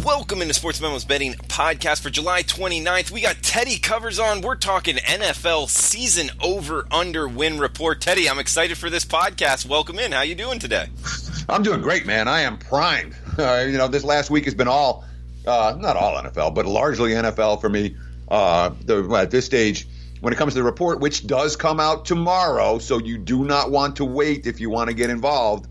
Welcome into Sportsmemo's betting podcast for July 29th. We got Teddy Covers on. We're talking NFL season over-under win report. Teddy, I'm excited for this podcast. Welcome in. How you doing today? I'm doing great, man. I am primed. This last week has been all, not all NFL, but largely NFL for me. At this stage, when it comes to the report, which does come out tomorrow, so you do not want to wait if you want to get involved.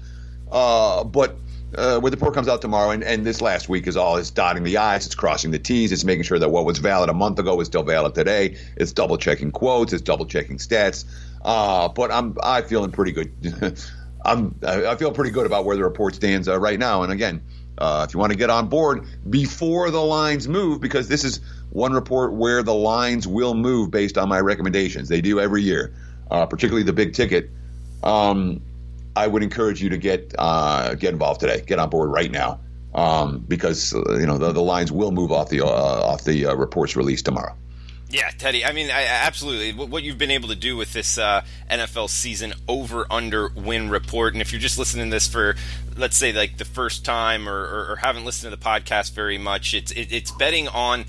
But when the report comes out tomorrow, and this last week is dotting the I's, it's crossing the T's, it's making sure that what was valid a month ago is still valid today. It's double-checking quotes, it's double-checking stats. But I'm feeling pretty good. I feel pretty good about where the report stands right now. And again, if you want to get on board before the lines move, because this is one report where the lines will move based on my recommendations. They do every year, particularly the big ticket. I would encourage you to get involved today. Get on board right now, because the lines will move off the reports released tomorrow. Yeah, Teddy. I mean, absolutely. What you've been able to do with this NFL season over-under win report, and if you're just listening to this for, let's say, like the first time or haven't listened to the podcast very much, it's betting on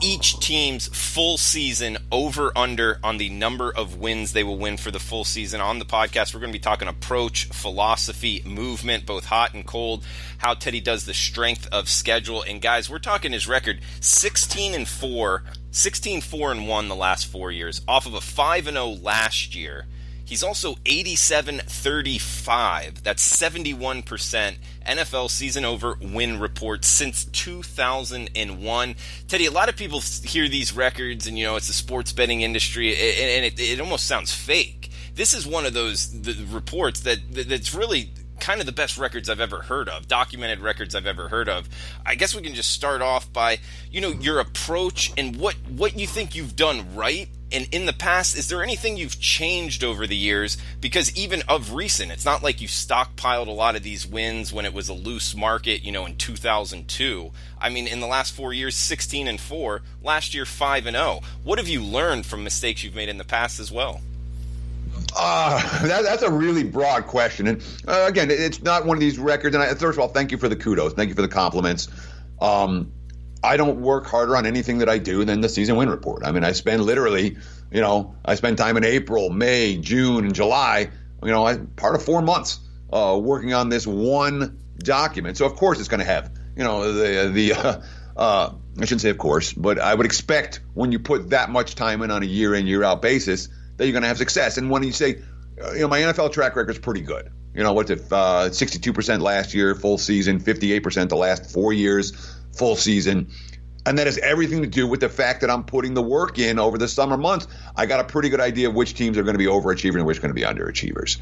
each team's full season over-under on the number of wins they will win for the full season. On the podcast, we're going to be talking approach, philosophy, movement, both hot and cold, how Teddy does the strength of schedule. And guys, we're talking his record 16-4-1 the last 4 years, off of a 5-0 last year. He's also 87-35. That's 71% NFL season over win report since 2001. Teddy, a lot of people hear these records and, it's the sports betting industry, and it almost sounds fake. This is one of those reports that's really kind of the best records I've ever heard of, documented records I've ever heard of. I guess we can just start off by, your approach and what you think you've done right. And in the past, is there anything you've changed over the years? Because even of recent, it's not like you stockpiled a lot of these wins when it was a loose market, in 2002. I mean, in the last 4 years, 16-4, last year 5-0. What have you learned from mistakes you've made in the past as well? That's a really broad question. And again, it's not one of these records. And first of all, thank you for the kudos. Thank you for the compliments. I don't work harder on anything that I do than the season win report. I mean, I spend literally, I spend time in April, May, June, and July, part of 4 months working on this one document. So, of course, it's going to have, I shouldn't say of course, but I would expect when you put that much time in on a year-in, year-out basis that you're going to have success. And when you say, my NFL track record is pretty good. What's it, 62% last year, full season, 58% the last 4 years, full season. And that has everything to do with the fact that I'm putting the work in over the summer months. I got a pretty good idea of which teams are going to be overachievers and which are going to be underachievers.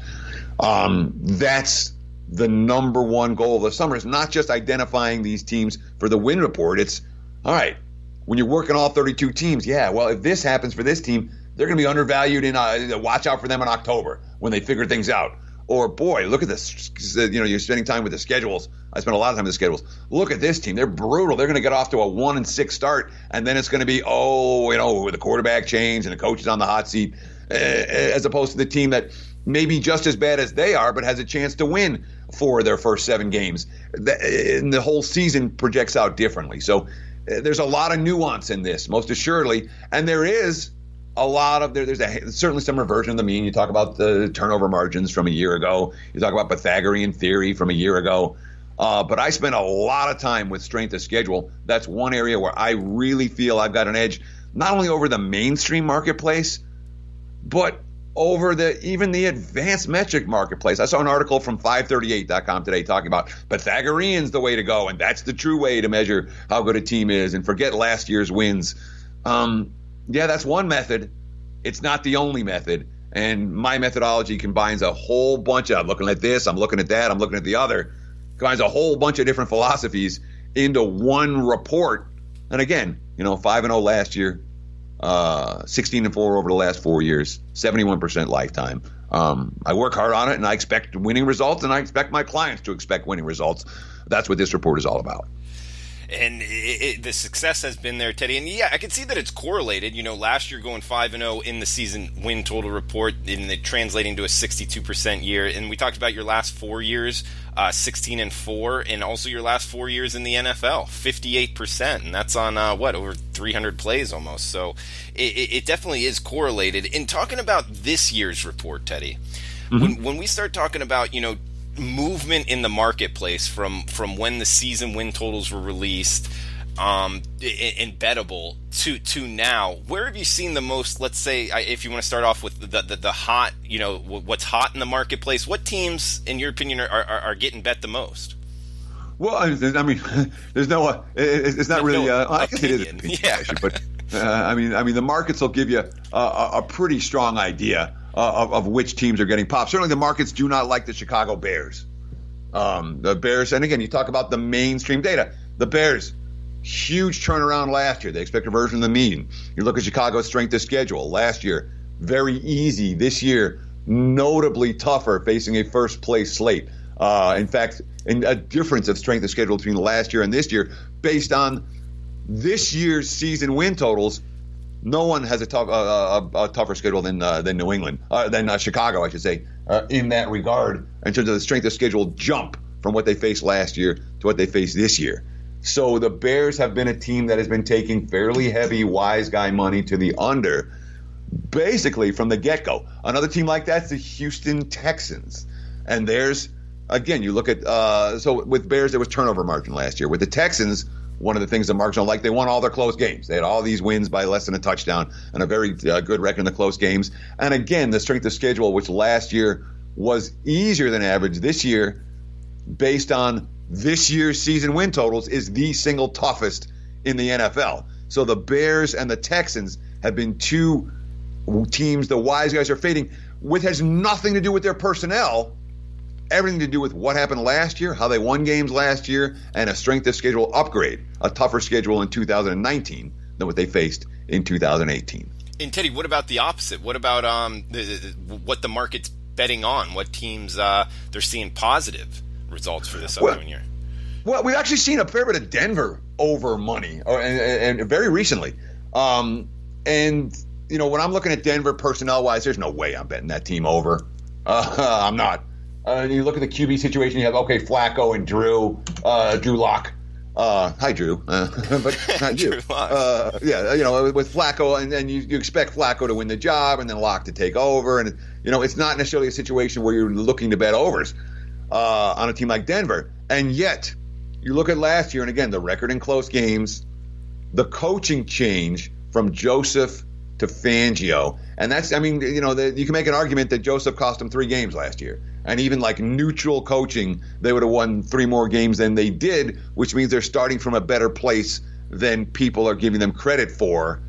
That's the number one goal of the summer. It's not just identifying these teams for the win report. It's, all right, when you're working all 32 teams, if this happens for this team, they're going to be undervalued watch out for them in October when they figure things out. Or, boy, look at this. You're spending time with the schedules. I spent a lot of time with the schedules. Look at this team. They're brutal. They're going to get off to a 1-6 start, and then it's going to be, with the quarterback change and the coach is on the hot seat, as opposed to the team that may be just as bad as they are but has a chance to win for their first 7 games. And the whole season projects out differently. So there's a lot of nuance in this, most assuredly, and there is a lot of there's certainly some reversion of the mean. You talk about the turnover margins from a year ago. You talk about Pythagorean theory from a year ago. But I spent a lot of time with strength of schedule. That's one area where I really feel I've got an edge, not only over the mainstream marketplace, but over even the advanced metric marketplace. I saw an article from 538.com today talking about Pythagorean's the way to go, and that's the true way to measure how good a team is, and forget last year's wins. Yeah, that's one method. It's not the only method. And my methodology combines a whole bunch of, I'm looking at this, I'm looking at that, I'm looking at the other, combines a whole bunch of different philosophies into one report. And again, 5-0 last year, 16-4 over the last 4 years, 71% lifetime. I work hard on it, and I expect winning results, and I expect my clients to expect winning results. That's what this report is all about. And the success has been there, Teddy. And yeah, I can see that it's correlated. Last year going 5-0 in the season win total report, and it translating to a 62% year. And we talked about your last 4 years, 16-4, and also your last 4 years in the NFL, 58%, and that's on over 300 plays almost. So it definitely is correlated. In talking about this year's report, Teddy, when we start talking about movement in the marketplace from when the season win totals were released and bettable to now, where have you seen the most? Let's say if you want to start off with the hot, what's hot in the marketplace, what teams in your opinion are getting bet the most? Well, I mean, there's no it's not really I guess it is an opinion, actually, but I mean the markets will give you a pretty strong idea of which teams are getting popped. Certainly the markets do not like the Chicago Bears. The Bears, and again, you talk about the mainstream data. The Bears, huge turnaround last year. They expect a version of the mean. You look at Chicago's strength of schedule. Last year, very easy. This year, notably tougher, facing a first-place slate. In fact, a difference of strength of schedule between last year and this year, based on this year's season win totals. No one has a tougher schedule than New England, than Chicago, I should say, in that regard, in terms of the strength of schedule jump from what they faced last year to what they face this year. So the Bears have been a team that has been taking fairly heavy wise guy money to the under, basically from the get-go. Another team like that's the Houston Texans. And there's, again, you look at, so with Bears, there was turnover margin last year. With the Texans, one of the things the markets don't like, they won all their close games. They had all these wins by less than a touchdown and a very good record in the close games. And again, the strength of schedule, which last year was easier than average, this year, based on this year's season win totals, is the single toughest in the NFL. So the Bears and the Texans have been two teams the wise guys are fading, which has nothing to do with their personnel, everything to do with what happened last year, how they won games last year, and a strength of schedule upgrade, a tougher schedule in 2019 than what they faced in 2018. And Teddy, what about the opposite? What about what the market's betting on? What teams they're seeing positive results for this upcoming year? Well, we've actually seen a fair bit of Denver over money, and very recently. And when I'm looking at Denver personnel-wise, there's no way I'm betting that team over. I'm not. You look at the QB situation, you have, Flacco and Drew Lock. Hi, Drew. But not you. With Flacco, and then you expect Flacco to win the job and then Lock to take over. And, it's not necessarily a situation where you're looking to bet overs on a team like Denver. And yet, you look at last year, and again, the record in close games, the coaching change from Joseph to Fangio. And that's, you can make an argument that Joseph cost them 3 games last year. And even like neutral coaching, they would have won 3 more games than they did, which means they're starting from a better place than people are giving them credit for.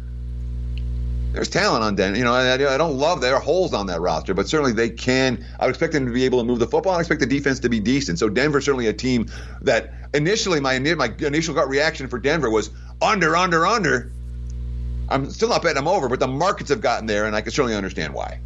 There's talent on Denver. I don't love there are holes on that roster, but certainly they can. I would expect them to be able to move the football. I expect the defense to be decent. So Denver's certainly a team that initially my initial gut reaction for Denver was under. I'm still not betting them over, but the markets have gotten there, and I can certainly understand why.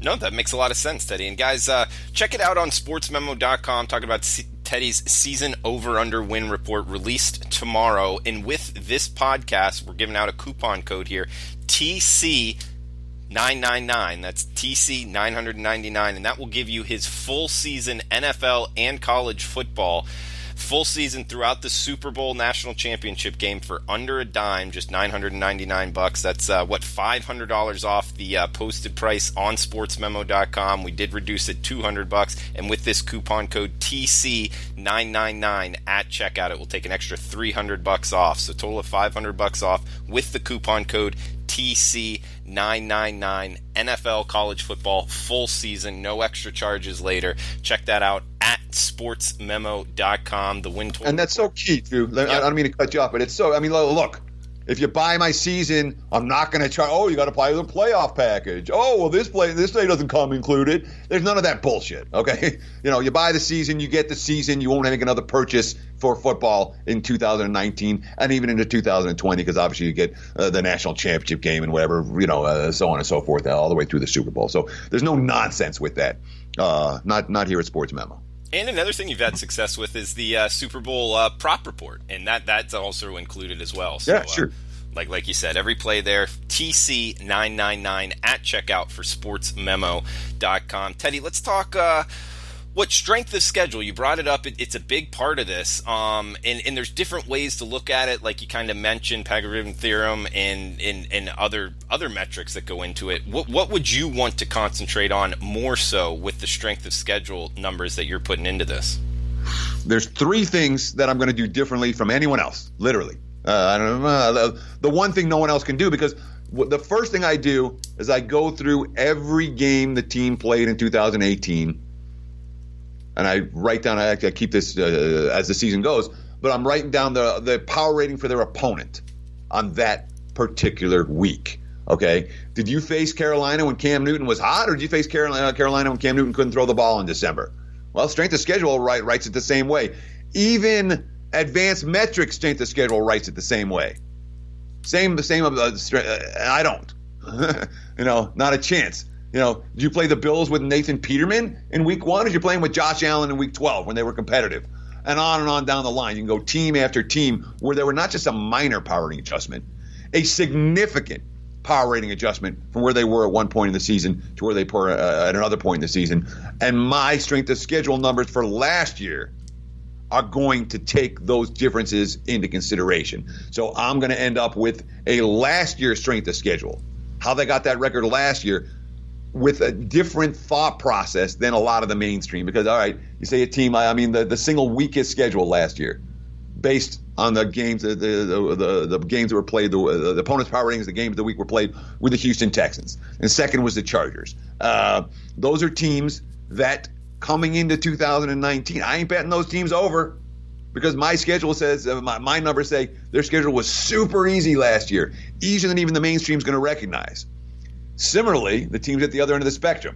No, that makes a lot of sense, Teddy. And guys, check it out on SportsMemo.com, talking about Teddy's season over-under win report released tomorrow. And with this podcast, we're giving out a coupon code here, TC999. That's TC999, and that will give you his full season NFL and college football. Full season throughout the Super Bowl national championship game for under a dime, just $999. That's $500 off the posted price on SportsMemo.com. We did reduce it $200, and with this coupon code TC999 at checkout, it will take an extra $300 off. So total of $500 off with the coupon code TC999. NFL college football full season, no extra charges later. Check that out at sportsmemo.com. The win total. And that's so key, Drew. Yep. I don't mean to cut you off, but it's so, look, if you buy my season, I'm not going to charge, you got to buy the playoff package. This play doesn't come included. There's none of that bullshit, okay? You buy the season, you get the season, you won't make another purchase for football in 2019 and even into 2020, because obviously you get the national championship game and whatever, so on and so forth, all the way through the Super Bowl. So there's no nonsense with that. Not here at Sports Memo. And another thing you've had success with is the Super Bowl prop report, and that's also included as well. So, yeah, sure. Like you said, every play there, TC999 at checkout for SportsMemo.com. Teddy, let's talk What strength of schedule? You brought it up. It's a big part of this. And there's different ways to look at it, like you kind of mentioned, Pagarin theorem and other metrics that go into it. What would you want to concentrate on more so with the strength of schedule numbers that you're putting into this? There's three things that I'm going to do differently from anyone else, literally. I don't know, the one thing no one else can do, because the first thing I do is I go through every game the team played in 2018. And I write down, I keep this as the season goes, but I'm writing down the power rating for their opponent on that particular week. Okay? Did you face Carolina when Cam Newton was hot, or did you face Carolina when Cam Newton couldn't throw the ball in December? Well, strength of schedule writes it the same way. Even advanced metrics strength of schedule writes it the same way. I don't. Not a chance. Did you play the Bills with Nathan Peterman in week 1? Or did you play him with Josh Allen in week 12 when they were competitive? And on down the line. You can go team after team where there were not just a minor power rating adjustment, a significant power rating adjustment from where they were at one point in the season to where they were at another point in the season. And my strength of schedule numbers for last year are going to take those differences into consideration. So I'm going to end up with a last year strength of schedule. How they got that record last year, with a different thought process than a lot of the mainstream. Because, all right, you say a team, the single weakest schedule last year, based on the games, the games that were played, the opponent's power ratings, the games of the week were played with the Houston Texans. And second was the Chargers. Those are teams that, coming into 2019, I ain't betting those teams over, because my schedule says, my numbers say their schedule was super easy last year, easier than even the mainstream's going to recognize. Similarly, the teams at the other end of the spectrum,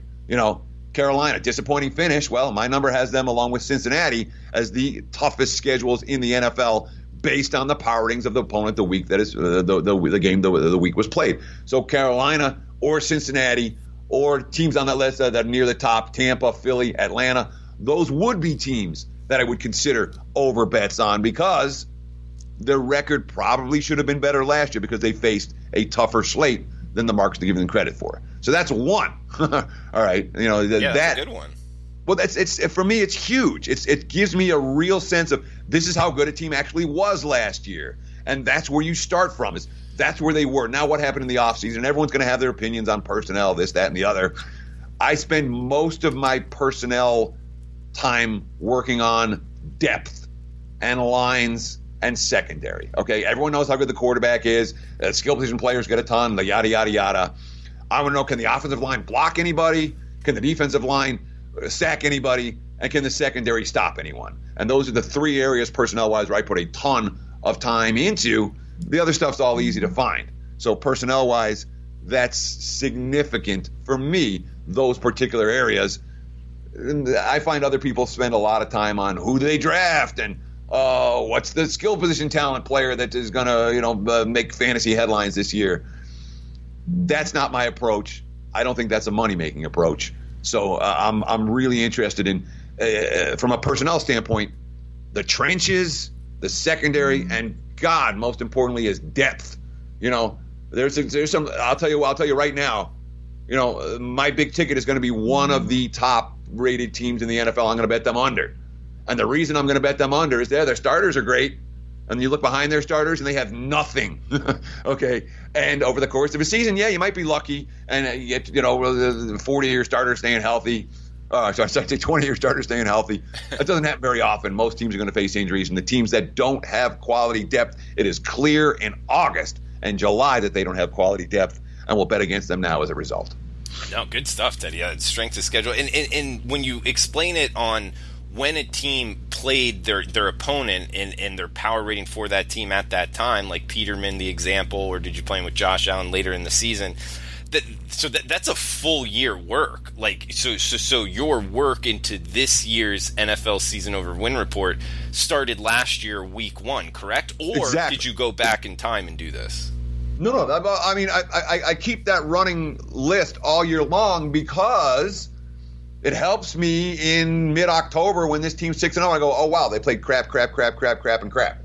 Carolina, disappointing finish. Well, my number has them along with Cincinnati as the toughest schedules in the NFL based on the power ratings of the opponent the week that is the game the week was played. So Carolina or Cincinnati or teams on that list that are near the top, Tampa, Philly, Atlanta, those would be teams that I would consider over bets on, because their record probably should have been better last year because they faced a tougher slate than the marks to give them credit for. So that's one. All right, that's a good one. Well, it's for me, it's huge. It gives me a real sense of this is how good a team actually was last year, and that's where you start from. That's where they were. Now, what happened in the offseason? Everyone's going to have their opinions on personnel, this, that, and the other. I spend most of my personnel time working on depth and lines and secondary. Okay, everyone knows how good the quarterback is. Skill position players get a ton, the yada, yada, yada. I want to know, can the offensive line block anybody? Can the defensive line sack anybody? And can the secondary stop anyone? And those are the three areas personnel-wise where I put a ton of time into. The other stuff's all easy to find. So personnel-wise, that's significant for me, those particular areas. And I find other people spend a lot of time on who they draft and what's the skill position talent player that is going to, make fantasy headlines this year. That's not my approach. I don't think that's a money-making approach. So I'm really interested in, from a personnel standpoint, the trenches, the secondary, and God, most importantly, is depth. There's some. I'll tell you right now. My big ticket is going to be one of the top-rated teams in the NFL. I'm going to bet them under. And the reason I'm going to bet them under is their starters are great. And you look behind their starters, and they have nothing. Okay? And over the course of a season, yeah, you might be lucky. And you get, the 40-year starter staying healthy. 20-year starter staying healthy. That doesn't happen very often. Most teams are going to face injuries. And the teams that don't have quality depth, it is clear in August and July that they don't have quality depth. And we'll bet against them now as a result. No, good stuff, Teddy. Yeah, strength of schedule. And when you explain it on when a team played their opponent and their power rating for that team at that time, like Peterman, the example, or did you play him with Josh Allen later in the season? That's a full year work. So your work into this year's NFL season over win report started last year, week 1, correct? Or exactly. Did you go back in time and do this? No. I keep that running list all year long because it helps me in mid-October when this team's 6-0. I go, oh, wow, they played crap, and crap.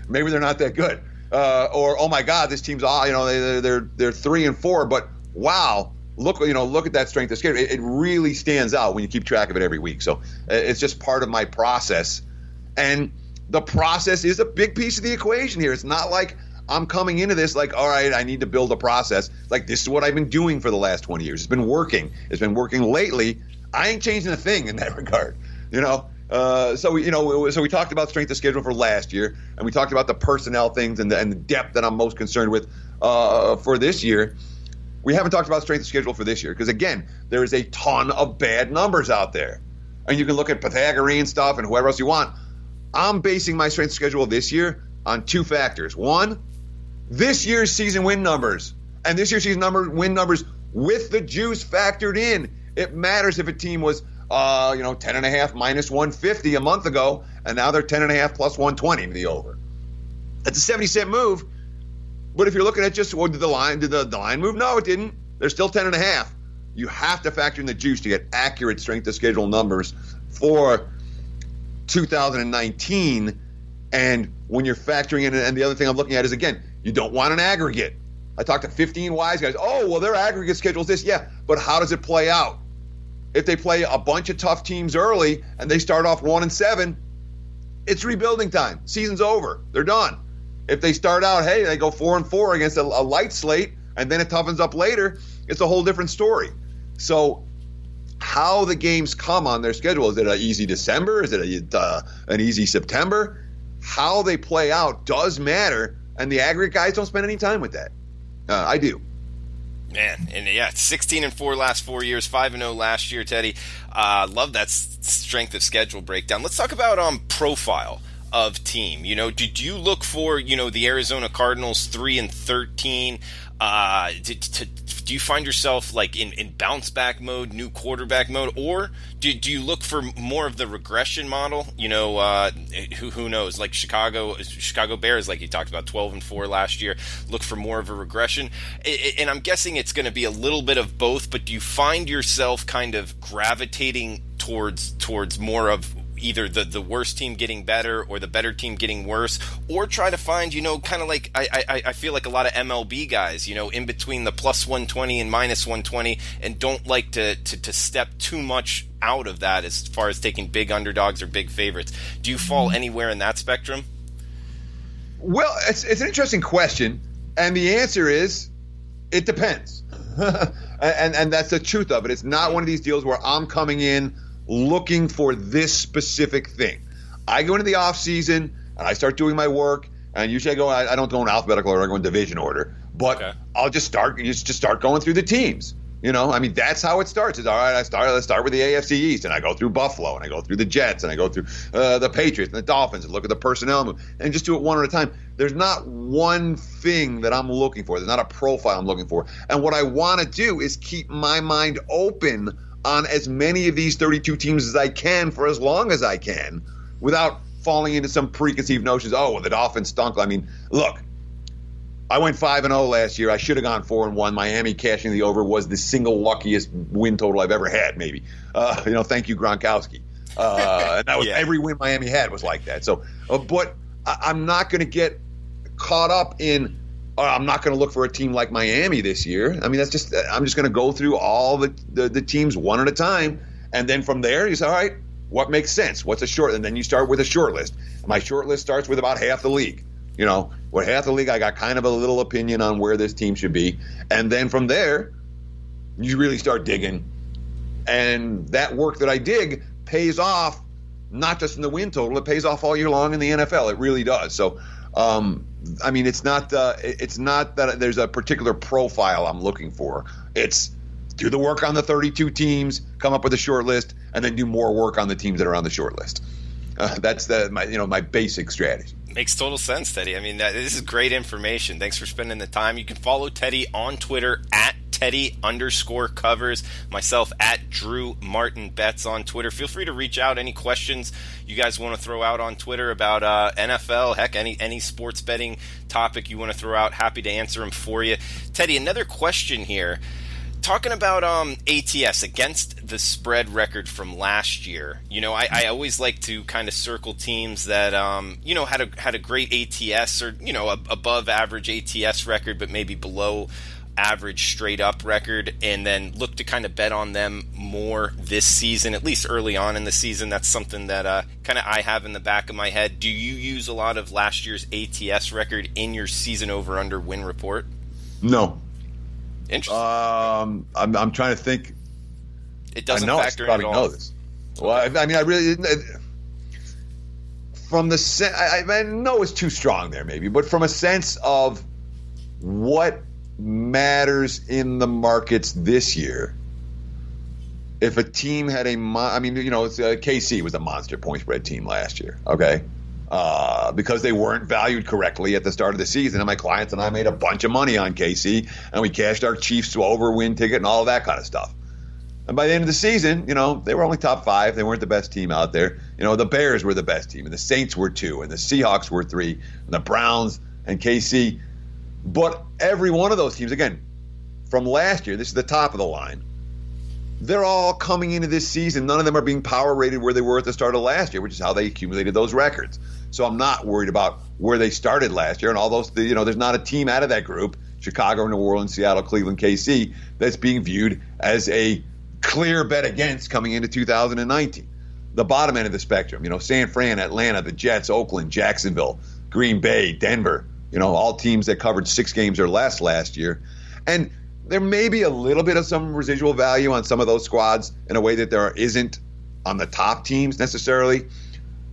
Maybe they're not that good. Or, oh, my God, this team's all, they're 3-4, but wow, look at that strength of schedule. It really stands out when you keep track of it every week. So it's just part of my process, and the process is a big piece of the equation here. It's not like I'm coming into this like, all right, I need to build a process. Like, this is what I've been doing for the last 20 years. It's been working. It's been working lately. I ain't changing a thing in that regard. So we talked about strength of schedule for last year, and we talked about the personnel things and the depth that I'm most concerned with for this year. We haven't talked about strength of schedule for this year because, again, there is a ton of bad numbers out there. And you can look at Pythagorean stuff and whoever else you want. I'm basing my strength of schedule this year on two factors. One, this year's season win numbers. And this year's season win numbers with the juice factored in. It matters if a team was 10.5 minus 150 a month ago, and now they're 10.5 plus 120 to the over. That's a 70-cent move. But if you're looking at just, did the line move? No, it didn't. They're still 10.5. You have to factor in the juice to get accurate strength of schedule numbers for 2019. And when you're factoring in, and the other thing I'm looking at is, again, you don't want an aggregate. I talked to 15 wise guys. Oh, well, their aggregate schedule is this. Yeah, but how does it play out? If they play a bunch of tough teams early and they start off 1-7, it's rebuilding time. Season's over. They're done. If they start out, hey, they go 4-4 against a light slate, and then it toughens up later, it's a whole different story. So how the games come on their schedule, is it an easy December? Is it an easy September? How they play out does matter, and the aggregate guys don't spend any time with that. I do. Man, and yeah, 16-4 last 4 years, 5-0 last year, Teddy. Love that strength of schedule breakdown. Let's talk about profile of team. Did you look for, the Arizona Cardinals 3-13? Do you find yourself like in bounce back mode, new quarterback mode, or do you look for more of the regression model? Who knows? Like Chicago Bears, like you talked about, 12-4 last year. Look for more of a regression, and I'm guessing it's going to be a little bit of both. But do you find yourself kind of gravitating towards more of either the worst team getting better or the better team getting worse, or try to find, kind of like I feel like a lot of MLB guys, in between the plus 120 and minus 120, and don't like to step too much out of that as far as taking big underdogs or big favorites. Do you fall anywhere in that spectrum? Well, it's an interesting question, and the answer is it depends. and that's the truth of it. It's not one of these deals where I'm coming in looking for this specific thing. I go into the off season and I start doing my work, and usually I don't go in alphabetical order, I go in division order. But okay. I'll just start going through the teams. That's how it starts. It's all right. Let's start with the AFC East, and I go through Buffalo, and I go through the Jets, and I go through the Patriots and the Dolphins, and look at the personnel move, and just do it one at a time. There's not one thing that I'm looking for. There's not a profile I'm looking for. And what I want to do is keep my mind open on as many of these 32 teams as I can for as long as I can, without falling into some preconceived notions. Oh, well, the Dolphins stunk. Look, I went 5-0 last year. I should have gone 4-1. Miami cashing the over was the single luckiest win total I've ever had, maybe. Thank you, Gronkowski. And that was every win Miami had was like that. So, but I'm not going to get caught up in, I'm not going to look for a team like Miami this year. I'm just going to go through all the teams one at a time. And then from there, you say, all right, what makes sense? What's a short? And then you start with a short list. My short list starts with about half the league. With half the league, I got kind of a little opinion on where this team should be. And then from there, you really start digging. And that work that I dig pays off, not just in the win total, it pays off all year long in the NFL. It really does. So, it's not that there's a particular profile I'm looking for. It's do the work on the 32 teams, come up with a short list, and then do more work on the teams that are on the short list. That's my basic strategy. Makes total sense, Teddy. This is great information. Thanks for spending the time. You can follow Teddy on Twitter at Teddy_covers. Myself at Drew Martin Betts on Twitter. Feel free to reach out. Any questions you guys want to throw out on Twitter about NFL, heck, any sports betting topic you want to throw out, happy to answer them for you. Teddy, another question here. Talking about ATS against the spread record from last year, I always like to kind of circle teams that had a great ATS or above average ATS record, but maybe below average straight up record, and then look to kind of bet on them more this season, at least early on in the season. That's something that kind of I have in the back of my head. Do you use a lot of last year's ATS record in your season over under win report? No. Interesting. I'm trying to think. It doesn't factor in at all. Know this. Well, I mean, I really from the I know it's too strong there, maybe, but from a sense of what matters in the markets this year. If a team had KC was a monster point spread team last year, okay? Because they weren't valued correctly at the start of the season. And my clients and I made a bunch of money on KC, and we cashed our Chiefs to OverWin ticket and all of that kind of stuff. And by the end of the season, they were only top 5. They weren't the best team out there. The Bears were the best team, and the Saints were 2, and the Seahawks were 3, and the Browns and KC. But every one of those teams, again, from last year, this is the top of the line, they're all coming into this season. None of them are being power rated where they were at the start of last year, which is how they accumulated those records. So I'm not worried about where they started last year. And all those, there's not a team out of that group, Chicago, New Orleans, Seattle, Cleveland, KC, that's being viewed as a clear bet against coming into 2019. The bottom end of the spectrum, San Fran, Atlanta, the Jets, Oakland, Jacksonville, Green Bay, Denver, all teams that covered 6 games or less last year. And there may be a little bit of some residual value on some of those squads in a way that there isn't on the top teams necessarily.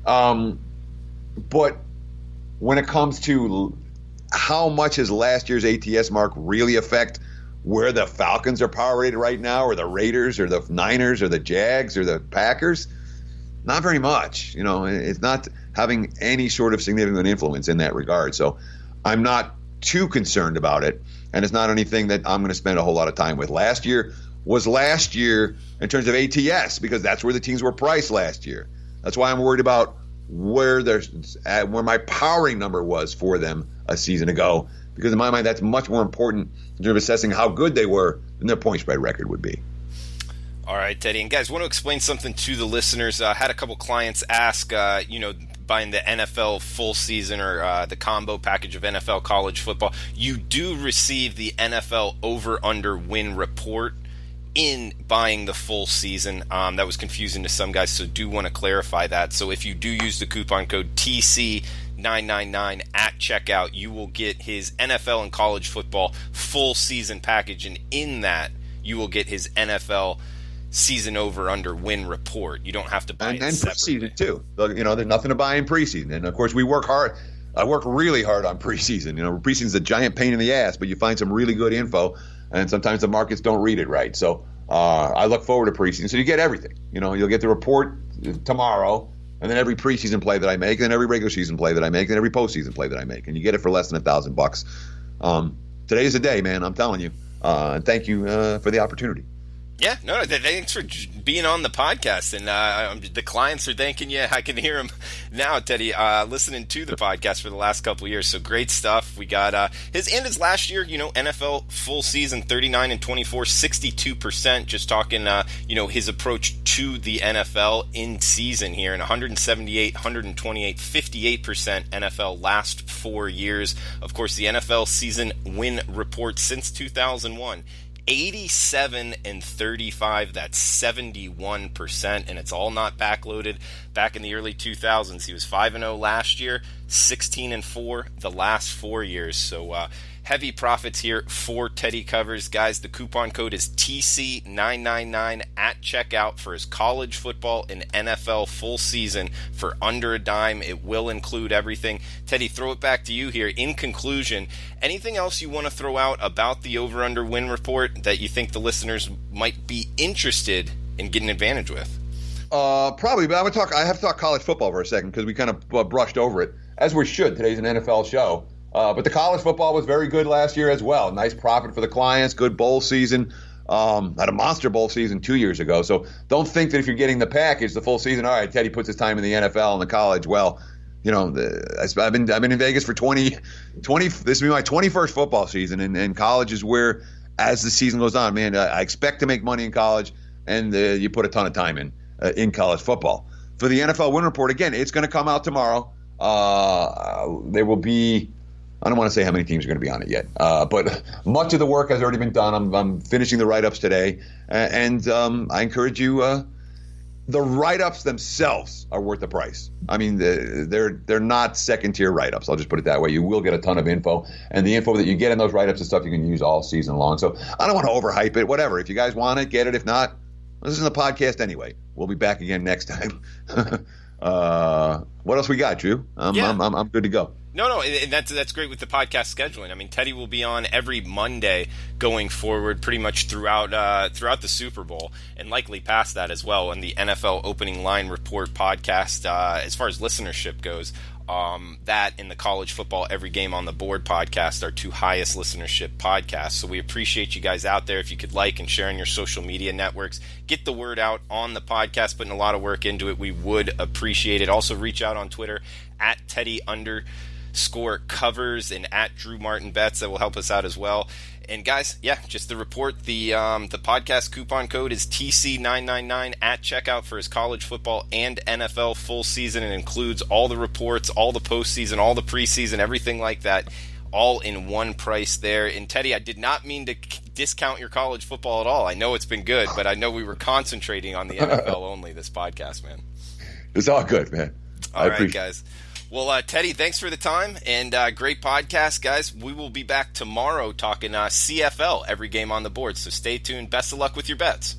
But when it comes to how much does last year's ATS mark really affect where the Falcons are power rated right now, or the Raiders, or the Niners, or the Jags, or the Packers? Not very much. It's not having any sort of significant influence in that regard. So I'm not too concerned about it, and it's not anything that I'm going to spend a whole lot of time with. Last year was last year in terms of ATS, because that's where the teams were priced last year. That's why I'm worried about where my powering number was for them a season ago, because in my mind that's much more important in terms of assessing how good they were than their point spread record would be. All right, Teddy. And guys, want to explain something to the listeners. Had a couple clients ask, buying the NFL full season or the combo package of NFL college football. You do receive the NFL over-under win report in buying the full season. That was confusing to some guys, so do want to clarify that. So if you do use the coupon code TC999 at checkout, you will get his NFL and college football full season package, and in that you will get his NFL season over under win report. You don't have to buy it separately. Preseason too. There's nothing to buy in preseason, and of course we work hard. I work really hard on preseason. Preseason's a giant pain in the ass, but you find some really good info, and sometimes the markets don't read it right. So I look forward to preseason. So you get everything. You'll get the report tomorrow, and then every preseason play that I make, and then every regular season play that I make, and every postseason play that I make, and you get it for less than $1,000. Today's the day, man. I'm telling you. And thank you for the opportunity. Yeah, no, thanks for being on the podcast, and the clients are thanking you. I can hear them now, Teddy, listening to the podcast for the last couple of years. So great stuff. We got his last year, NFL full season, 39-24, 62%. Just talking, his approach to the NFL in season here, and 178, 128, 58% NFL last 4 years. Of course, the NFL season win report since 2001. 87-35, that's 71%, and it's all not backloaded. Back in the early 2000s, he was 5-0 last year, 16-4 the last 4 years. So heavy profits here for Teddy Covers. Guys, the coupon code is TC999 at checkout for his college football and NFL full season for under a dime. It will include everything. Teddy, throw it back to you here. In conclusion, anything else you want to throw out about the over-under win report that you think the listeners might be interested in getting advantage with? Probably, but I have to talk college football for a second, because we kind of brushed over it, as we should. Today's an NFL show. But the college football was very good last year as well. Nice profit for the clients, good bowl season. Had a monster bowl season 2 years ago. So don't think that if you're getting the package, the full season, all right, Teddy puts his time in the NFL and the college. Well, I've been in Vegas for 20. This will be my 21st football season, and college is where, as the season goes on, man, I expect to make money in college, and you put a ton of time in college football. For the NFL win report, again, it's going to come out tomorrow. There will be I don't want to say how many teams are going to be on it yet, but much of the work has already been done. I'm finishing the write-ups today, and I encourage you. The write-ups themselves are worth the price. I mean, they're not second-tier write-ups. I'll just put it that way. You will get a ton of info, and the info that you get in those write-ups is stuff you can use all season long. So I don't want to overhype it. Whatever. If you guys want it, get it. If not, listen to the podcast anyway. We'll be back again next time. What else we got, Drew? I'm good to go. No, and that's great with the podcast scheduling. I mean, Teddy will be on every Monday going forward, pretty much throughout the Super Bowl, and likely past that as well. And the NFL Opening Line Report podcast, as far as listenership goes, that and the College Football Every Game on the Board podcast are two highest listenership podcasts. So we appreciate you guys out there. If you could like and share on your social media networks, get the word out on the podcast, putting a lot of work into it. We would appreciate it. Also, reach out on Twitter at Teddy_covers and at Drew Martin Betts. That will help us out as well. And guys, just the report. The podcast coupon code is TC999 at checkout for his college football and NFL full season. It includes all the reports, all the postseason, all the preseason, everything like that, all in one price there. And Teddy, I did not mean to discount your college football at all. I know it's been good, but I know we were concentrating on the NFL only this podcast, man. It's all good, man. All right, guys. Well, Teddy, thanks for the time, and great podcast, guys. We will be back tomorrow talking CFL, every game on the board, so stay tuned. Best of luck with your bets.